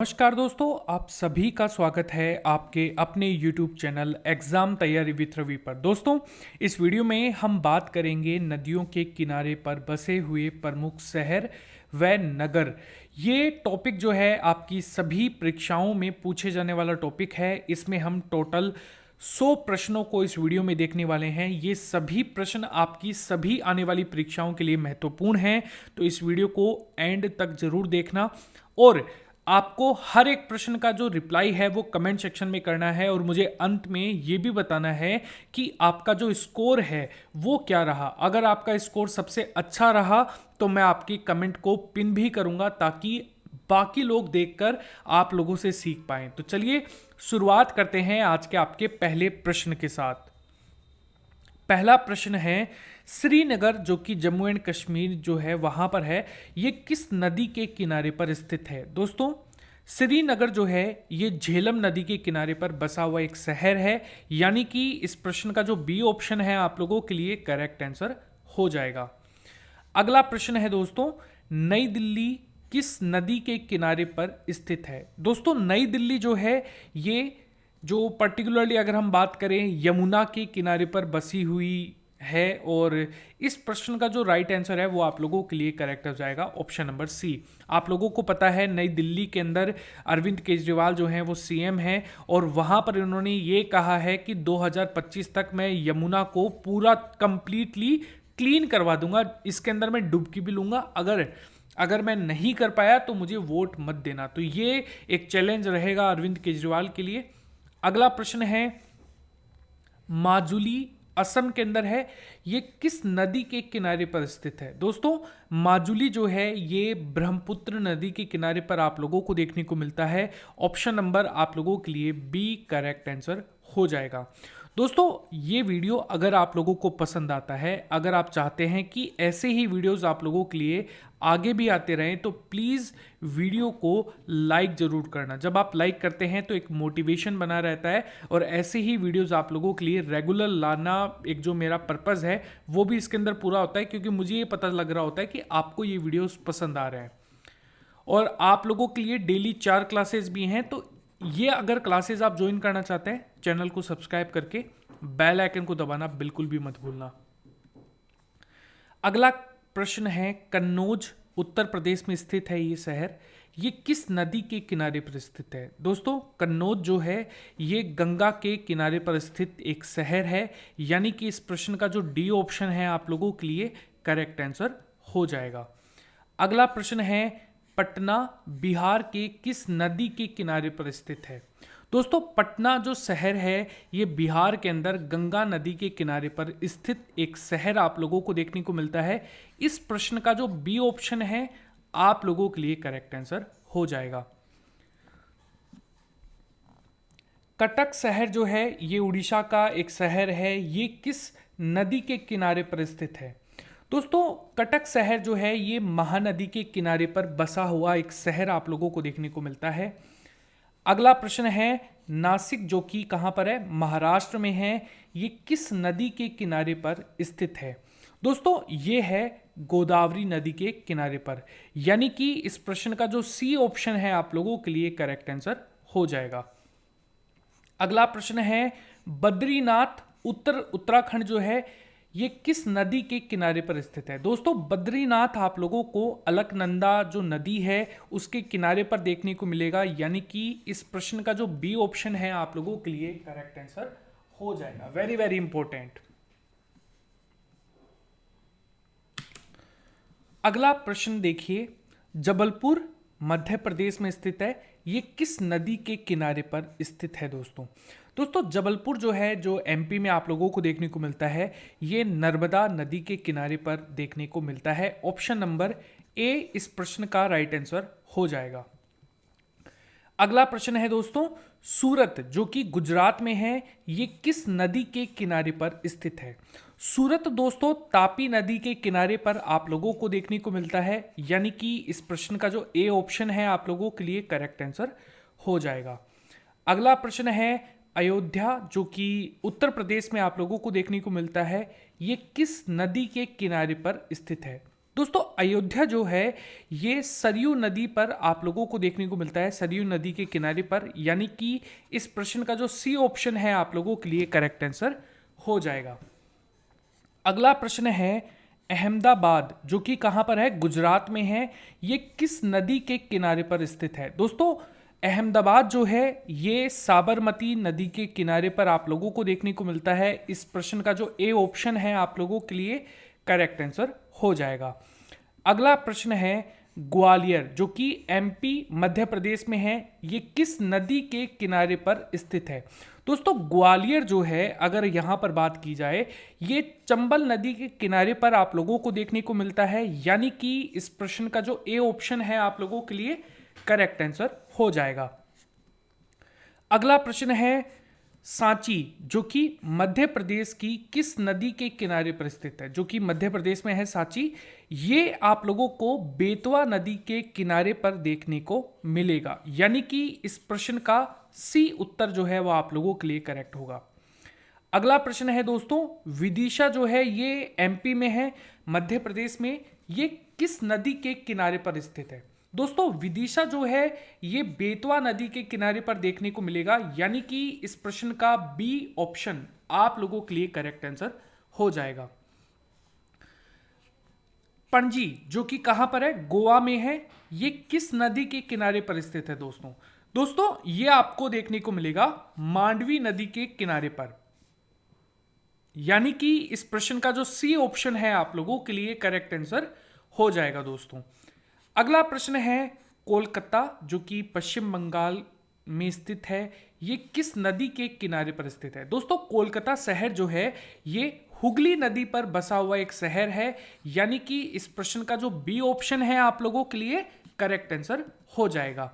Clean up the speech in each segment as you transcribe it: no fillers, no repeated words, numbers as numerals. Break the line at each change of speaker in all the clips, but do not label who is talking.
नमस्कार दोस्तों, आप सभी का स्वागत है आपके अपने YouTube चैनल एग्ज़ाम तैयारी विद रवि पर। दोस्तों, इस वीडियो में हम बात करेंगे नदियों के किनारे पर बसे हुए प्रमुख शहर व नगर। ये टॉपिक जो है आपकी सभी परीक्षाओं में पूछे जाने वाला टॉपिक है। इसमें हम टोटल 100 प्रश्नों को इस वीडियो में देखने वाले हैं। ये सभी प्रश्न आपकी सभी आने वाली परीक्षाओं के लिए महत्वपूर्ण हैं, तो इस वीडियो को एंड तक जरूर देखना। और आपको हर एक प्रश्न का जो रिप्लाई है वो कमेंट सेक्शन में करना है और मुझे अंत में ये भी बताना है कि आपका जो स्कोर है वो क्या रहा। अगर आपका स्कोर सबसे अच्छा रहा तो मैं आपकी कमेंट को पिन भी करूंगा ताकि बाकी लोग देखकर आप लोगों से सीख पाएं। तो चलिए शुरुआत करते हैं आज के आपके पहले प्रश्न के साथ। पहला प्रश्न है, श्रीनगर जो कि जम्मू एंड कश्मीर जो है वहां पर है, ये किस नदी के किनारे पर स्थित है। दोस्तों, श्रीनगर जो है ये झेलम नदी के किनारे पर बसा हुआ एक शहर है, यानी कि इस प्रश्न का जो बी ऑप्शन है आप लोगों के लिए करेक्ट आंसर हो जाएगा। अगला प्रश्न है दोस्तों, नई दिल्ली किस नदी के किनारे पर स्थित है। दोस्तों, नई दिल्ली जो है ये जो पर्टिकुलरली अगर हम बात करें यमुना के किनारे पर बसी हुई है, और इस प्रश्न का जो राइट आंसर है वो आप लोगों के लिए करेक्ट हो जाएगा ऑप्शन नंबर सी। आप लोगों को पता है नई दिल्ली के अंदर अरविंद केजरीवाल जो हैं वो सीएम हैं, और वहां पर उन्होंने ये कहा है कि 2025 तक मैं यमुना को पूरा कंप्लीटली क्लीन करवा दूंगा, इसके अंदर मैं डुबकी भी लूंगा। अगर मैं नहीं कर पाया तो मुझे वोट मत देना। तो ये एक चैलेंज रहेगा अरविंद केजरीवाल के लिए। अगला प्रश्न है, माजुली असम के अंदर है, ये किस नदी के किनारे पर स्थित है। दोस्तों, माजुली जो है ये ब्रह्मपुत्र नदी के किनारे पर आप लोगों को देखने को मिलता है। ऑप्शन नंबर आप लोगों के लिए बी करेक्ट आंसर हो जाएगा। दोस्तों, ये वीडियो अगर आप लोगों को पसंद आता है, अगर आप चाहते हैं कि ऐसे ही वीडियोस आप लोगों के लिए आगे भी आते रहें, तो प्लीज़ वीडियो को लाइक ज़रूर करना। जब आप लाइक करते हैं तो एक मोटिवेशन बना रहता है, और ऐसे ही वीडियोस आप लोगों के लिए रेगुलर लाना एक जो मेरा पर्पज़ है वो भी इसके अंदर पूरा होता है, क्योंकि मुझे ये पता लग रहा होता है कि आपको ये वीडियोस पसंद आ रहे हैं। और आप लोगों के लिए डेली 4 क्लासेस भी हैं, तो ये अगर क्लासेस आप ज्वाइन करना चाहते हैं, चैनल को सब्सक्राइब करके बेल आइकन को दबाना बिल्कुल भी मत भूलना। अगला प्रश्न है, कन्नौज उत्तर प्रदेश में स्थित है ये शहर, ये किस नदी के किनारे पर स्थित है। दोस्तों, कन्नौज जो है ये गंगा के किनारे पर स्थित एक शहर है, यानी कि इस प्रश्न का जो डी ऑप्शन है आप लोगों के लिए करेक्ट आंसर हो जाएगा। अगला प्रश्न है, पटना बिहार के किस नदी के किनारे पर स्थित है। दोस्तों, पटना जो शहर है ये बिहार के अंदर गंगा नदी के किनारे पर स्थित एक शहर आप लोगों को देखने को मिलता है। इस प्रश्न का जो बी ऑप्शन है आप लोगों के लिए करेक्ट आंसर हो जाएगा। कटक शहर जो है ये उड़ीसा का एक शहर है, ये किस नदी के किनारे पर स्थित है। दोस्तों, कटक शहर जो है ये महानदी के किनारे पर बसा हुआ एक शहर आप लोगों को देखने को मिलता है। अगला प्रश्न है, नासिक जो कि कहां पर है, महाराष्ट्र में है, ये किस नदी के किनारे पर स्थित है। दोस्तों, ये है गोदावरी नदी के किनारे पर, यानी कि इस प्रश्न का जो सी ऑप्शन है आप लोगों के लिए करेक्ट आंसर हो जाएगा। अगला प्रश्न है, बद्रीनाथ उत्तराखंड जो है ये किस नदी के किनारे पर स्थित है। दोस्तों, बद्रीनाथ आप लोगों को अलकनंदा जो नदी है उसके किनारे पर देखने को मिलेगा, यानी कि इस प्रश्न का जो बी ऑप्शन है आप लोगों के लिए करेक्ट आंसर हो जाएगा। Very very important. अगला प्रश्न देखिए, जबलपुर मध्य प्रदेश में स्थित है, ये किस नदी के किनारे पर स्थित है। दोस्तों, जबलपुर जो है जो एमपी में आप लोगों को देखने को मिलता है, ये नर्मदा नदी के किनारे पर देखने को मिलता है। ऑप्शन नंबर ए इस प्रश्न का राइट आंसर हो जाएगा। अगला प्रश्न है दोस्तों, सूरत जो कि गुजरात में है, ये किस नदी के किनारे पर स्थित है। सूरत दोस्तों तापी नदी के किनारे पर आप लोगों को देखने को मिलता है, यानी कि इस प्रश्न का जो ए ऑप्शन है आप लोगों के लिए करेक्ट आंसर हो जाएगा। अगला प्रश्न है, अयोध्या जो कि उत्तर प्रदेश में आप लोगों को देखने को मिलता है, ये किस नदी के किनारे पर स्थित है। दोस्तों अयोध्या जो है ये सरयू नदी पर आप लोगों को देखने को मिलता है, सरयू नदी के किनारे पर, यानी कि इस प्रश्न का जो सी ऑप्शन है आप लोगों के लिए करेक्ट आंसर हो जाएगा। अगला प्रश्न है अहमदाबाद, जो कि कहां पर है, गुजरात में है, ये किस नदी के किनारे पर स्थित है। दोस्तों अहमदाबाद जो है ये साबरमती नदी के किनारे पर आप लोगों को देखने को मिलता है। इस प्रश्न का जो ए ऑप्शन है आप लोगों के लिए करेक्ट आंसर हो जाएगा। अगला प्रश्न है ग्वालियर, जो कि एमपी मध्य प्रदेश में है, ये किस नदी के किनारे पर स्थित है। दोस्तों ग्वालियर जो है अगर यहां पर बात की जाए, ये चंबल नदी के किनारे पर आप लोगों को देखने को मिलता है, यानी कि इस प्रश्न का जो ए ऑप्शन है आप लोगों के लिए करेक्ट आंसर हो जाएगा। अगला प्रश्न है सांची, जो कि मध्य प्रदेश की किस नदी के किनारे पर स्थित है, जो कि मध्य प्रदेश में है सांची, ये आप लोगों को बेतवा नदी के किनारे पर देखने को मिलेगा, यानी कि इस प्रश्न का सी उत्तर जो है वो आप लोगों के लिए करेक्ट होगा। अगला प्रश्न है दोस्तों विदिशा, जो है ये एमपी में है, मध्य प्रदेश में, ये किस नदी के किनारे पर स्थित है। दोस्तों विदिशा जो है ये बेतवा नदी के किनारे पर देखने को मिलेगा, यानी कि इस प्रश्न का बी ऑप्शन आप लोगों के लिए करेक्ट आंसर हो जाएगा। पणजी, जो कि कहां पर है, गोवा में है, ये किस नदी के किनारे पर स्थित है। दोस्तों ये आपको देखने को मिलेगा मांडवी नदी के किनारे पर, यानी कि इस प्रश्न का जो सी ऑप्शन है आप लोगों के लिए करेक्ट आंसर हो जाएगा। दोस्तों अगला प्रश्न है कोलकाता, जो कि पश्चिम बंगाल में स्थित है, ये किस नदी के किनारे पर स्थित है। दोस्तों कोलकाता शहर जो है ये हुगली नदी पर बसा हुआ एक शहर है, यानी कि इस प्रश्न का जो बी ऑप्शन है आप लोगों के लिए करेक्ट आंसर हो जाएगा।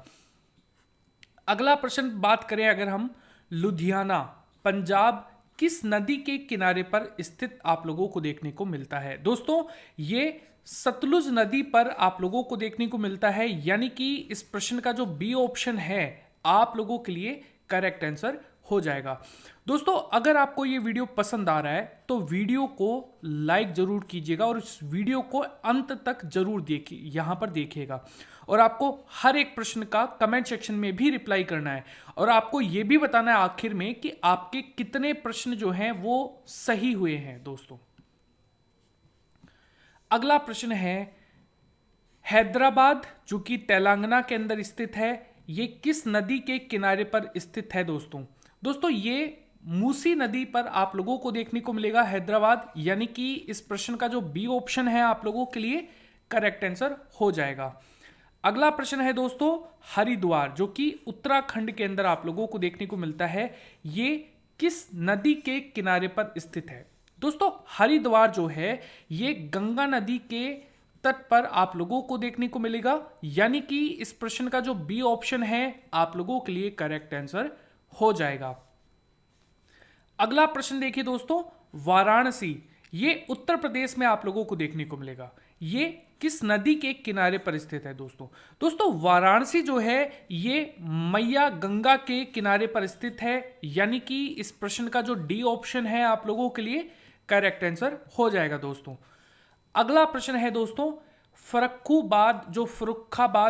अगला प्रश्न बात करें अगर हम, लुधियाना पंजाब किस नदी के किनारे पर स्थित आप लोगों को देखने को मिलता है। दोस्तों ये सतलुज नदी पर आप लोगों को देखने को मिलता है, यानी कि इस प्रश्न का जो बी ऑप्शन है आप लोगों के लिए करेक्ट आंसर हो जाएगा। दोस्तों अगर आपको ये वीडियो पसंद आ रहा है तो वीडियो को लाइक जरूर कीजिएगा और इस वीडियो को अंत तक जरूर देखिए, यहां पर देखिएगा, और आपको हर एक प्रश्न का कमेंट सेक्शन में भी रिप्लाई करना है, और आपको ये भी बताना है आखिर में कि आपके कितने प्रश्न जो हैं वो सही हुए हैं। दोस्तों अगला प्रश्न है हैदराबाद, जो कि तेलंगाना के अंदर स्थित है, ये किस नदी के किनारे पर स्थित है। दोस्तों ये मूसी नदी पर आप लोगों को देखने को मिलेगा हैदराबाद, यानी कि इस प्रश्न का जो बी ऑप्शन है आप लोगों के लिए करेक्ट आंसर हो जाएगा। अगला प्रश्न है दोस्तों हरिद्वार, जो कि उत्तराखंड के अंदर आप लोगों को देखने को मिलता है, ये किस नदी के किनारे पर स्थित है। दोस्तों हरिद्वार जो है ये गंगा नदी के तट पर आप लोगों को देखने को मिलेगा, यानी कि इस प्रश्न का जो बी ऑप्शन है आप लोगों के लिए करेक्ट आंसर हो जाएगा। अगला प्रश्न देखिए दोस्तों वाराणसी, ये उत्तर प्रदेश में आप लोगों को देखने को मिलेगा, ये किस नदी के किनारे पर स्थित है। दोस्तों वाराणसी जो है ये मैया गंगा के किनारे पर स्थित है, यानी कि इस प्रश्न का जो डी ऑप्शन है आप लोगों के लिए करेक्ट आंसर हो जाएगा। दोस्तों अगला प्रश्न है दोस्तों फर्रुखाबाद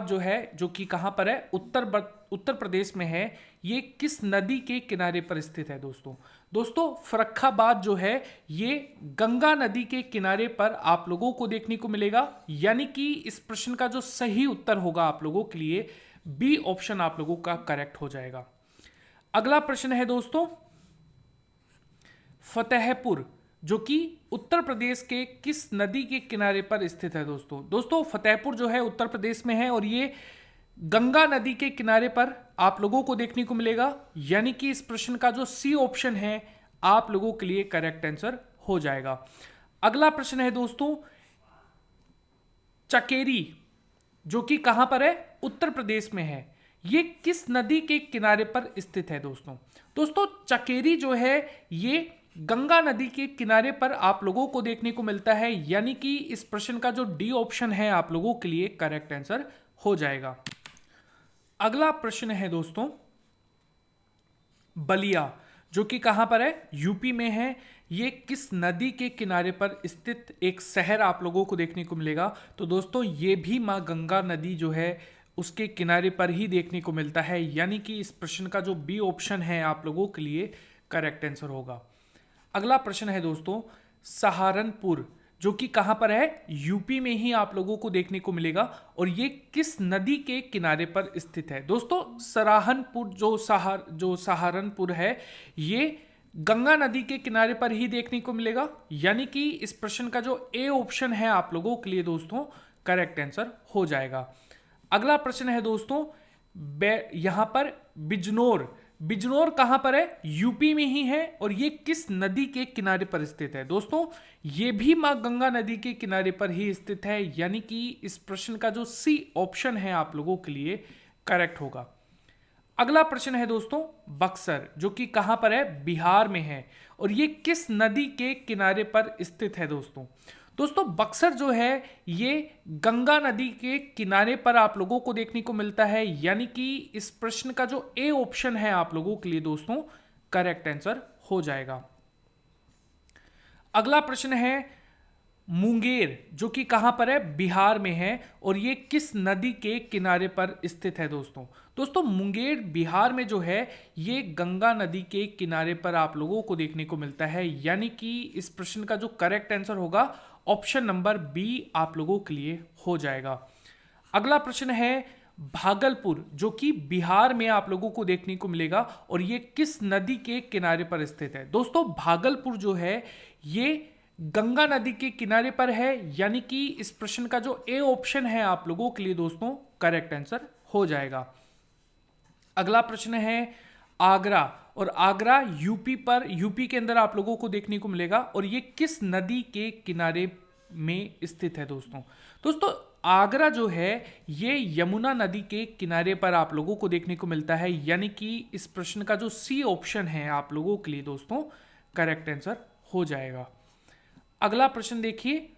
जो है, जो कि कहां पर है, उत्तर प्रदेश में है, ये किस नदी के किनारे पर स्थित है। दोस्तों फर्रुखाबाद जो है ये गंगा नदी के किनारे पर आप लोगों को देखने को मिलेगा, यानी कि इस प्रश्न का जो सही उत्तर होगा आप लोगों के लिए बी ऑप्शन आप लोगों का करेक्ट हो जाएगा। अगला प्रश्न है दोस्तों फतेहपुर, जो कि उत्तर प्रदेश के किस नदी के किनारे पर स्थित है। दोस्तों फतेहपुर जो है उत्तर प्रदेश में है और ये गंगा नदी के किनारे पर आप लोगों को देखने को मिलेगा, यानी कि इस प्रश्न का जो सी ऑप्शन है आप लोगों के लिए करेक्ट आंसर हो जाएगा। अगला प्रश्न है दोस्तों चकेरी, जो कि कहां पर है, उत्तर प्रदेश में है, ये किस नदी के किनारे पर स्थित है। दोस्तों चकेरी जो है ये गंगा नदी के किनारे पर आप लोगों को देखने को मिलता है, यानी कि इस प्रश्न का जो डी ऑप्शन है आप लोगों के लिए करेक्ट आंसर हो जाएगा। अगला प्रश्न है दोस्तों बलिया, जो कि कहां पर है, यूपी में है, ये किस नदी के किनारे पर स्थित एक शहर आप लोगों को देखने को मिलेगा? तो दोस्तों ये भी माँ गंगा नदी जो है उसके किनारे पर ही देखने को मिलता है, यानी कि इस प्रश्न का जो बी ऑप्शन है आप लोगों के लिए करेक्ट आंसर होगा। अगला प्रश्न है दोस्तों, सहारनपुर जो कि कहां पर है? यूपी में ही आप लोगों को देखने को मिलेगा और ये किस नदी के किनारे पर स्थित है? दोस्तों सराहनपुर जो सहारनपुर है ये गंगा नदी के किनारे पर ही देखने को मिलेगा, यानी कि इस प्रश्न का जो ए ऑप्शन है आप लोगों के लिए दोस्तों करेक्ट आंसर हो जाएगा। अगला प्रश्न है दोस्तों, यहां पर बिजनौर कहां पर है? यूपी में ही है और ये किस नदी के किनारे पर स्थित है? दोस्तों ये भी मां गंगा नदी के किनारे पर ही स्थित है, यानी कि इस प्रश्न का जो सी ऑप्शन है आप लोगों के लिए करेक्ट होगा। अगला प्रश्न है दोस्तों, बक्सर जो कि कहां पर है? बिहार में है और ये किस नदी के किनारे पर स्थित है? दोस्तों बक्सर जो है ये गंगा नदी के किनारे पर आप लोगों को देखने को मिलता है, यानी कि इस प्रश्न का जो ए ऑप्शन है आप लोगों के लिए दोस्तों करेक्ट आंसर हो जाएगा। अगला प्रश्न है मुंगेर जो कि कहां पर है? बिहार में है और ये किस नदी के किनारे पर स्थित है? दोस्तों मुंगेर बिहार में जो है ये गंगा नदी के किनारे पर आप लोगों को देखने को मिलता है, यानी कि इस प्रश्न का जो करेक्ट आंसर होगा ऑप्शन नंबर बी आप लोगों के लिए हो जाएगा। अगला प्रश्न है भागलपुर जो कि बिहार में आप लोगों को देखने को मिलेगा और ये किस नदी के किनारे पर स्थित है? दोस्तों भागलपुर जो है ये गंगा नदी के किनारे पर है, यानी कि इस प्रश्न का जो ए ऑप्शन है आप लोगों के लिए दोस्तों करेक्ट आंसर हो जाएगा। अगला प्रश्न है आगरा, और आगरा यूपी के अंदर आप लोगों को देखने को मिलेगा और ये किस नदी के किनारे में स्थित है? दोस्तों आगरा जो है ये यमुना नदी के किनारे पर आप लोगों को देखने को मिलता है, यानी कि इस प्रश्न का जो सी ऑप्शन है आप लोगों के लिए दोस्तों करेक्ट आंसर हो जाएगा। अगला प्रश्न देखिए,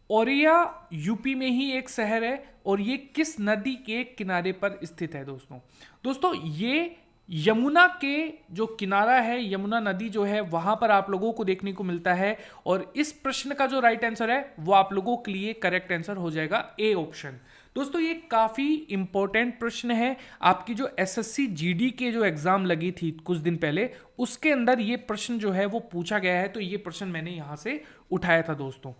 ओरिया यूपी में ही एक शहर है और ये किस नदी के किनारे पर स्थित है? दोस्तों ये यमुना के जो किनारा है, यमुना नदी जो है वहां पर आप लोगों को देखने को मिलता है और इस प्रश्न का जो राइट आंसर है वो आप लोगों के लिए करेक्ट आंसर हो जाएगा ए ऑप्शन। दोस्तों ये काफी इंपॉर्टेंट प्रश्न है, आपकी जो एसएससी जीडी के जो एग्जाम लगी थी कुछ दिन पहले उसके अंदर ये प्रश्न जो है वो पूछा गया है, तो ये प्रश्न मैंने यहां से उठाया था दोस्तों।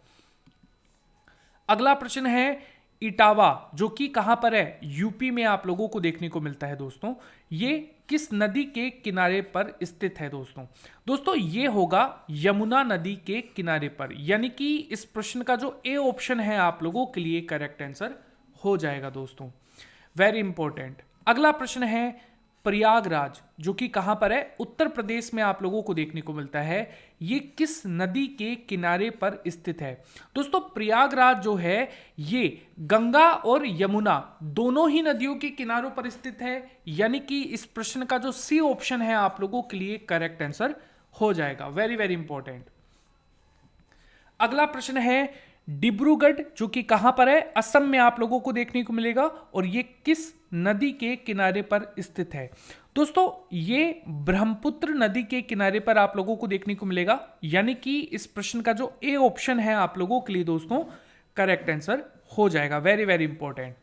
अगला प्रश्न है इटावा जो कि कहां पर है? यूपी में आप लोगों को देखने को मिलता है दोस्तों। ये किस नदी के किनारे पर स्थित है? दोस्तों ये होगा यमुना नदी के किनारे पर, यानी कि इस प्रश्न का जो ए ऑप्शन है आप लोगों के लिए करेक्ट आंसर हो जाएगा दोस्तों, वेरी इंपॉर्टेंट। अगला प्रश्न है प्रयागराज जो कि कहां पर है? उत्तर प्रदेश में आप लोगों को देखने को मिलता है। ये किस नदी के किनारे पर स्थित है? दोस्तों प्रयागराज जो है ये गंगा और यमुना दोनों ही नदियों के किनारों पर स्थित है, यानी कि इस प्रश्न का जो सी ऑप्शन है आप लोगों के लिए करेक्ट आंसर हो जाएगा, वेरी वेरी इंपॉर्टेंट। अगला प्रश्न है डिब्रूगढ़ जो कि कहां पर है? असम में आप लोगों को देखने को मिलेगा और ये किस नदी के किनारे पर स्थित है? दोस्तों ये ब्रह्मपुत्र नदी के किनारे पर आप लोगों को देखने को मिलेगा, यानी कि इस प्रश्न का जो ए ऑप्शन है आप लोगों के लिए दोस्तों करेक्ट आंसर हो जाएगा, वेरी वेरी इंपॉर्टेंट।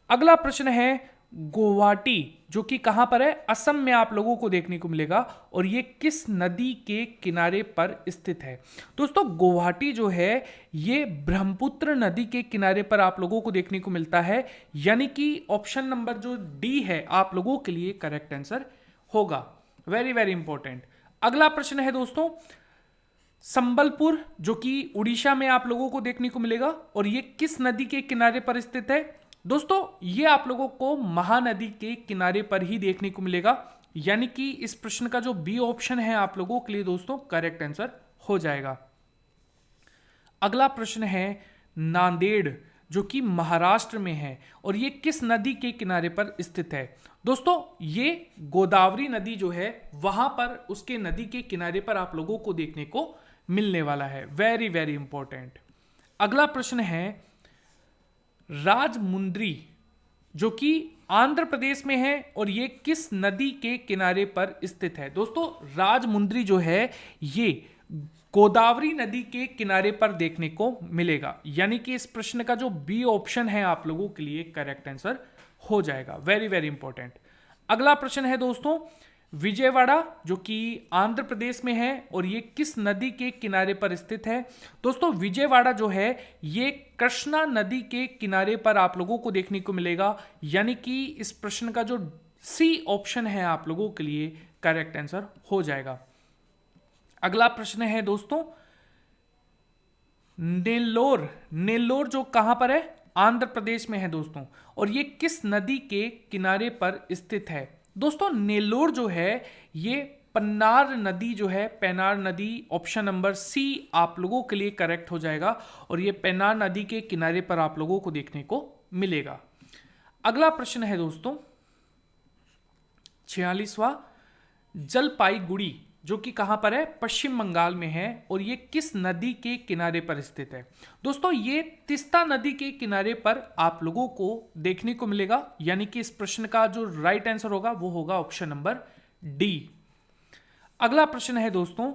अगला प्रश्न है गुवाहाटी जो कि कहां पर है? असम में आप लोगों को देखने को मिलेगा और ये किस नदी के किनारे पर स्थित है? दोस्तों गुवाहाटी जो है ये ब्रह्मपुत्र नदी के किनारे पर आप लोगों को देखने को मिलता है, यानी कि ऑप्शन नंबर जो डी है आप लोगों के लिए करेक्ट आंसर होगा, वेरी वेरी इंपॉर्टेंट। अगला प्रश्न है दोस्तों संबलपुर जो कि उड़ीसा में आप लोगों को देखने को मिलेगा और ये किस नदी के किनारे पर स्थित है? दोस्तों ये आप लोगों को महानदी के किनारे पर ही देखने को मिलेगा, यानी कि इस प्रश्न का जो बी ऑप्शन है आप लोगों के लिए दोस्तों करेक्ट आंसर हो जाएगा। अगला प्रश्न है नांदेड़ जो कि महाराष्ट्र में है और ये किस नदी के किनारे पर स्थित है? दोस्तों ये गोदावरी नदी जो है वहां पर उसके नदी के किनारे पर आप लोगों को देखने को मिलने वाला है, वेरी वेरी इंपॉर्टेंट। अगला प्रश्न है राजमुंद्री जो कि आंध्र प्रदेश में है और ये किस नदी के किनारे पर स्थित है? दोस्तों राजमुंद्री जो है ये गोदावरी नदी के किनारे पर देखने को मिलेगा, यानी कि इस प्रश्न का जो बी ऑप्शन है आप लोगों के लिए करेक्ट आंसर हो जाएगा। Very very important. अगला प्रश्न है दोस्तों, विजयवाड़ा जो कि आंध्र प्रदेश में है और ये किस नदी के किनारे पर स्थित है? दोस्तों विजयवाड़ा जो है ये कृष्णा नदी के किनारे पर आप लोगों को देखने को मिलेगा, यानी कि इस प्रश्न का जो सी ऑप्शन है आप लोगों के लिए करेक्ट आंसर हो जाएगा। अगला प्रश्न है दोस्तों, नेल्लोर, नेल्लोर जो कहां पर है? आंध्र प्रदेश में है दोस्तों, और ये किस नदी के किनारे पर स्थित है? दोस्तों नेल्लोर जो है ये पन्नार नदी जो है, पेनार नदी, ऑप्शन नंबर सी आप लोगों के लिए करेक्ट हो जाएगा, और ये पेनार नदी के किनारे पर आप लोगों को देखने को मिलेगा। अगला प्रश्न है दोस्तों 46वां, जलपाईगुड़ी जो कि कहां पर है? पश्चिम बंगाल में है, और ये किस नदी के किनारे पर स्थित है? दोस्तों ये तीस्ता नदी के किनारे पर आप लोगों को देखने को मिलेगा, यानी कि इस प्रश्न का जो राइट आंसर होगा वो होगा ऑप्शन नंबर डी। अगला प्रश्न है दोस्तों,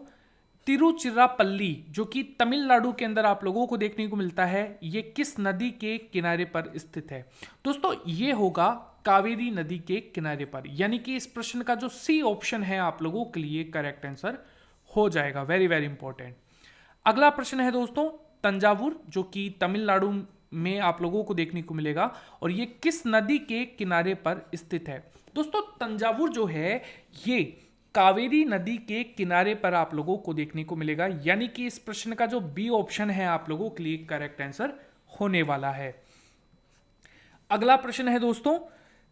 तिरुचिरापल्ली जो कि तमिलनाडु के अंदर आप लोगों को देखने को मिलता है, ये किस नदी के किनारे पर स्थित है? दोस्तों ये होगा कावेरी नदी के किनारे पर, यानी कि इस प्रश्न का जो सी ऑप्शन है आप लोगों के लिए करेक्ट आंसर हो जाएगा। Very very important. अगला प्रश्न है दोस्तों, तंजावुर जो कि तमिलनाडु में आप लोगों को देखने को मिलेगा, और ये किस नदी के किनारे पर स्थित है? दोस्तों तंजावुर जो है ये कावेरी नदी के किनारे पर आप लोगों को देखने को मिलेगा, यानी कि इस प्रश्न का जो बी ऑप्शन है आप लोगों के लिए करेक्ट आंसर होने वाला है। अगला प्रश्न है दोस्तों,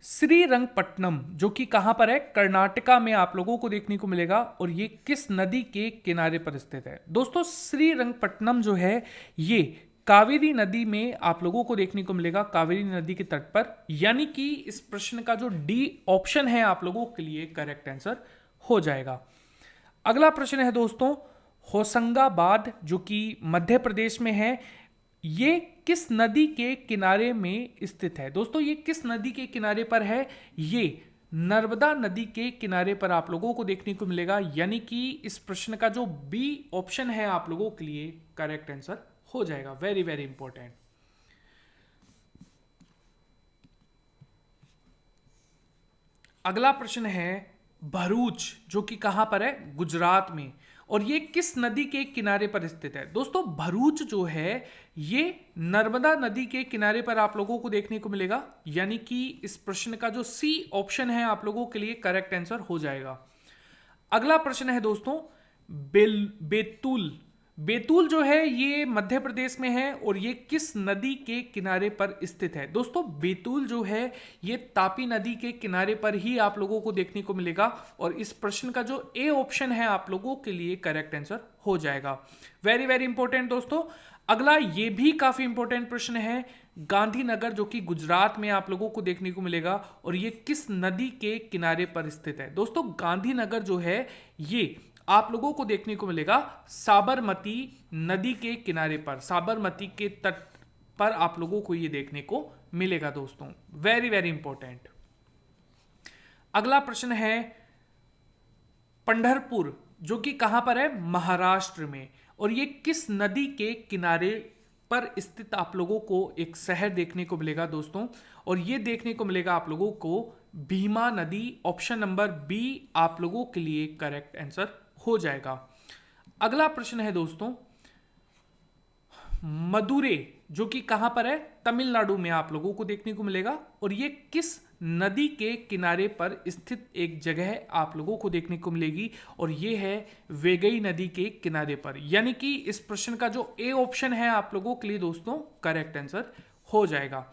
श्रीरंगपट्टनम जो कि कहां पर है? कर्नाटका में आप लोगों को देखने को मिलेगा, और ये किस नदी के किनारे पर स्थित है? दोस्तों श्रीरंगपट्टनम जो है ये कावेरी नदी में आप लोगों को देखने को मिलेगा, कावेरी नदी के तट पर, यानी कि इस प्रश्न का जो डी ऑप्शन है आप लोगों के लिए करेक्ट आंसर हो जाएगा। अगला प्रश्न है दोस्तों, होशंगाबाद जो कि मध्य प्रदेश में है, ये किस नदी के किनारे में स्थित है? दोस्तों ये किस नदी के किनारे पर है? ये नर्मदा नदी के किनारे पर आप लोगों को देखने को मिलेगा, यानी कि इस प्रश्न का जो बी ऑप्शन है आप लोगों के लिए करेक्ट आंसर हो जाएगा। Very very important. अगला प्रश्न है भरूच जो कि कहां पर है? गुजरात में, और ये किस नदी के किनारे पर स्थित है? दोस्तों भरूच जो है ये नर्मदा नदी के किनारे पर आप लोगों को देखने को मिलेगा, यानी कि इस प्रश्न का जो सी ऑप्शन है आप लोगों के लिए करेक्ट आंसर हो जाएगा। अगला प्रश्न है दोस्तों, बेतुल, बेतुल जो है ये मध्य प्रदेश में है, और ये किस नदी के किनारे पर स्थित है? दोस्तों बेतुल जो है ये तापी नदी के किनारे पर ही आप लोगों को देखने को मिलेगा, और इस प्रश्न का जो ए ऑप्शन है आप लोगों के लिए करेक्ट आंसर हो जाएगा। वेरी वेरी इंपॉर्टेंट दोस्तों। अगला ये भी काफी इंपॉर्टेंट प्रश्न है, गांधीनगर जो कि गुजरात में आप लोगों को देखने को मिलेगा, और ये किस नदी के किनारे पर स्थित है? दोस्तों गांधीनगर जो है ये आप लोगों को देखने को मिलेगा साबरमती नदी के किनारे पर, साबरमती के तट पर आप लोगों को ये देखने को मिलेगा दोस्तों। Very very important. अगला प्रश्न है पंढरपुर जो कि कहां पर है? महाराष्ट्र में, और ये किस नदी के किनारे पर स्थित आप लोगों को एक शहर देखने को मिलेगा दोस्तों, और ये देखने को मिलेगा आप लोगों को भीमा नदी, ऑप्शन नंबर बी आप लोगों के लिए करेक्ट आंसर हो जाएगा। अगला प्रश्न है दोस्तों मदुरै जो कि कहां पर है? तमिलनाडु में आप लोगों को देखने को मिलेगा, और ये किस नदी के किनारे पर स्थित एक जगह आप लोगों को देखने को मिलेगी, और ये है वेगई नदी के किनारे पर, यानी कि इस प्रश्न का जो ए ऑप्शन है आप लोगों के लिए दोस्तों करेक्ट आंसर हो जाएगा।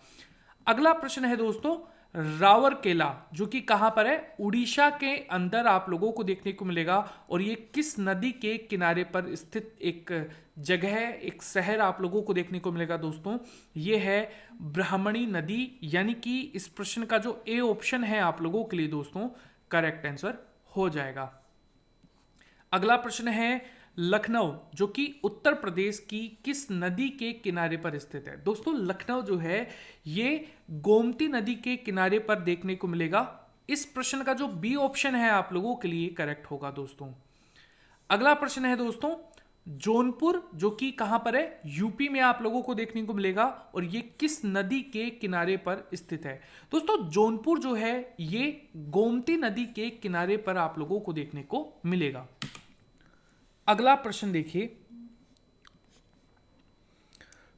अगला प्रश्न है दोस्तों रावरकेला जो कि कहां पर है? उड़ीसा के अंदर आप लोगों को देखने को मिलेगा, और ये किस नदी के किनारे पर स्थित एक जगह है, एक शहर आप लोगों को देखने को मिलेगा दोस्तों, ये है ब्राह्मणी नदी, यानी कि इस प्रश्न का जो ए ऑप्शन है आप लोगों के लिए दोस्तों करेक्ट आंसर हो जाएगा। अगला प्रश्न है लखनऊ जो कि उत्तर प्रदेश की किस नदी के किनारे पर स्थित है? दोस्तों लखनऊ जो है ये गोमती नदी के किनारे पर देखने को मिलेगा। इस प्रश्न का जो बी ऑप्शन है आप लोगों के लिए करेक्ट होगा दोस्तों। अगला प्रश्न है दोस्तों, जौनपुर जो कि कहां पर है? यूपी में आप लोगों को देखने को मिलेगा और ये किस नदी के किनारे पर स्थित है? दोस्तों जौनपुर जो है ये गोमती नदी के किनारे पर आप लोगों को देखने को मिलेगा। अगला प्रश्न देखिए,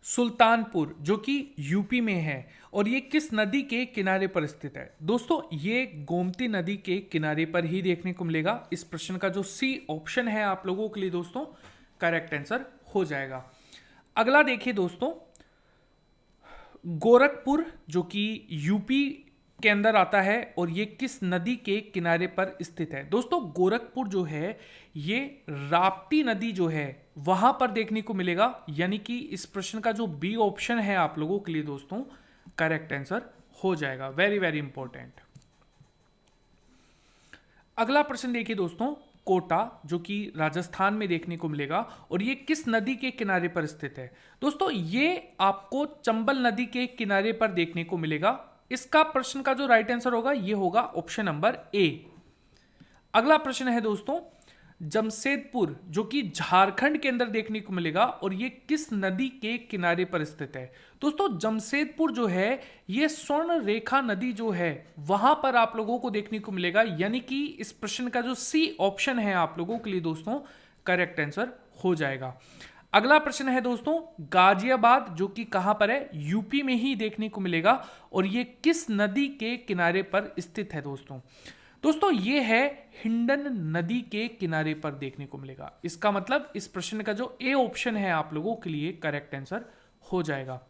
सुल्तानपुर जो कि यूपी में है और ये किस नदी के किनारे पर स्थित है? दोस्तों ये गोमती नदी के किनारे पर ही देखने को मिलेगा। इस प्रश्न का जो सी ऑप्शन है आप लोगों के लिए दोस्तों करेक्ट आंसर हो जाएगा। अगला देखिए दोस्तों, गोरखपुर जो कि यूपी के अंदर आता है और ये किस नदी के किनारे पर स्थित है? दोस्तों गोरखपुर जो है ये राप्ती नदी जो है वहां पर देखने को मिलेगा, यानी कि इस प्रश्न का जो बी ऑप्शन है आप लोगों के लिए दोस्तों करेक्ट आंसर हो जाएगा। Very very important. अगला प्रश्न देखिए दोस्तों, कोटा जो कि राजस्थान में देखने को मिलेगा और ये किस नदी के किनारे पर स्थित है? दोस्तों ये आपको चंबल नदी के किनारे पर देखने को मिलेगा। इसका प्रश्न का जो राइट आंसर होगा ये होगा ऑप्शन नंबर ए। अगला प्रश्न है दोस्तों, जमशेदपुर जो कि झारखंड के अंदर देखने को मिलेगा और ये किस नदी के किनारे पर स्थित है? दोस्तों जमशेदपुर जो है ये स्वर्ण रेखा नदी जो है वहां पर आप लोगों को देखने को मिलेगा, यानी कि इस प्रश्न का जो सी ऑप्शन है आप लोगों के लिए दोस्तों करेक्ट आंसर हो जाएगा। अगला प्रश्न है दोस्तों, गाजियाबाद जो कि कहां पर है? यूपी में ही देखने को मिलेगा और ये किस नदी के किनारे पर स्थित है दोस्तों? दोस्तों ये है हिंडन नदी के किनारे पर देखने को मिलेगा। इसका मतलब इस प्रश्न का जो ए ऑप्शन है आप लोगों के लिए करेक्ट आंसर हो जाएगा।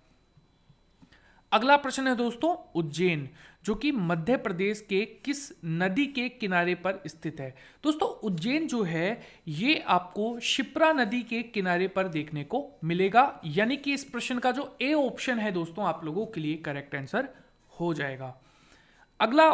अगला प्रश्न है दोस्तों, उज्जैन जो कि मध्य प्रदेश के किस नदी के किनारे पर स्थित है? दोस्तों उज्जैन जो है ये आपको शिप्रा नदी के किनारे पर देखने को मिलेगा, यानी कि इस प्रश्न का जो ए ऑप्शन है दोस्तों आप लोगों के लिए करेक्ट आंसर हो जाएगा। अगला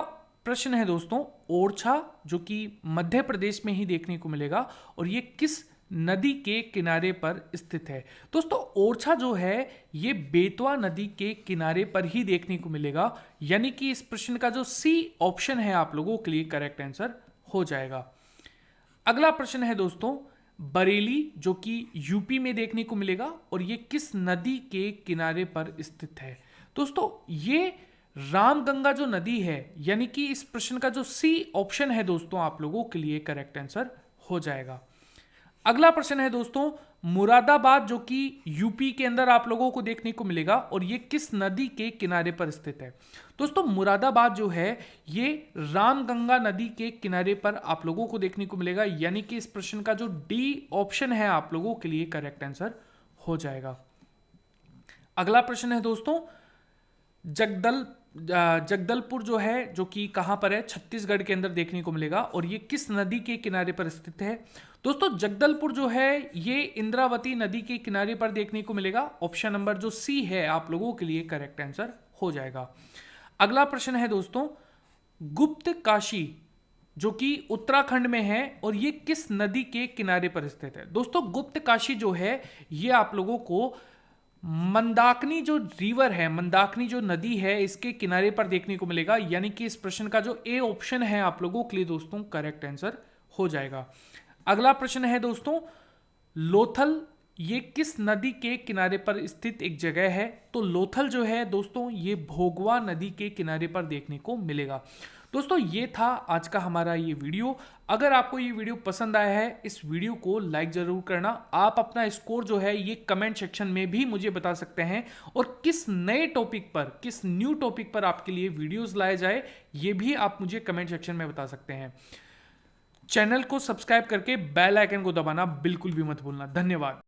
प्रश्न है दोस्तों, ओरछा जो कि मध्य प्रदेश में ही देखने को मिलेगा और ये किस नदी के किनारे पर स्थित है? दोस्तों ओरछा जो है ये बेतवा नदी के किनारे पर ही देखने को मिलेगा, यानी कि इस प्रश्न का जो सी ऑप्शन है आप लोगों के लिए करेक्ट आंसर हो जाएगा। अगला प्रश्न है दोस्तों, बरेली जो कि यूपी में देखने को मिलेगा और ये किस नदी के किनारे पर स्थित है? दोस्तों ये रामगंगा जो नदी है, यानी कि इस प्रश्न का जो सी ऑप्शन है दोस्तों आप लोगों के लिए करेक्ट आंसर हो जाएगा। अगला प्रश्न है दोस्तों, मुरादाबाद जो कि यूपी के अंदर आप लोगों को देखने को मिलेगा और ये किस नदी के किनारे पर स्थित है? दोस्तों मुरादाबाद जो है ये रामगंगा नदी के किनारे पर आप लोगों को देखने को मिलेगा, यानी कि इस प्रश्न का जो डी ऑप्शन है आप लोगों के लिए करेक्ट आंसर हो जाएगा। अगला प्रश्न है दोस्तों, जगदलपुर जो है जो कि कहां पर है? छत्तीसगढ़ के अंदर देखने को मिलेगा और ये किस नदी के किनारे पर स्थित है? दोस्तों जगदलपुर जो है ये इंद्रावती नदी के किनारे पर देखने को मिलेगा। ऑप्शन नंबर जो सी है आप लोगों के लिए करेक्ट आंसर हो जाएगा। अगला प्रश्न है दोस्तों, गुप्त काशी जो कि उत्तराखंड में है और ये किस नदी के किनारे पर स्थित है? दोस्तों गुप्त काशी जो है ये आप लोगों को मंदाकिनी जो रिवर है, मंदाकिनी जो नदी है इसके किनारे पर देखने को मिलेगा, यानी कि इस प्रश्न का जो ए ऑप्शन है आप लोगों के लिए दोस्तों करेक्ट आंसर हो जाएगा। अगला प्रश्न है दोस्तों, लोथल ये किस नदी के किनारे पर स्थित एक जगह है? तो लोथल जो है दोस्तों ये भोगवा नदी के किनारे पर देखने को मिलेगा। दोस्तों ये था आज का हमारा ये वीडियो। अगर आपको ये वीडियो पसंद आया है इस वीडियो को लाइक जरूर करना। आप अपना स्कोर जो है ये कमेंट सेक्शन में भी मुझे बता सकते हैं और किस नए टॉपिक पर, किस न्यू टॉपिक पर आपके लिए वीडियोस लाए जाए ये भी आप मुझे कमेंट सेक्शन में बता सकते हैं। चैनल को सब्सक्राइब करके बेल आइकन को दबाना बिल्कुल भी मत भूलना। धन्यवाद।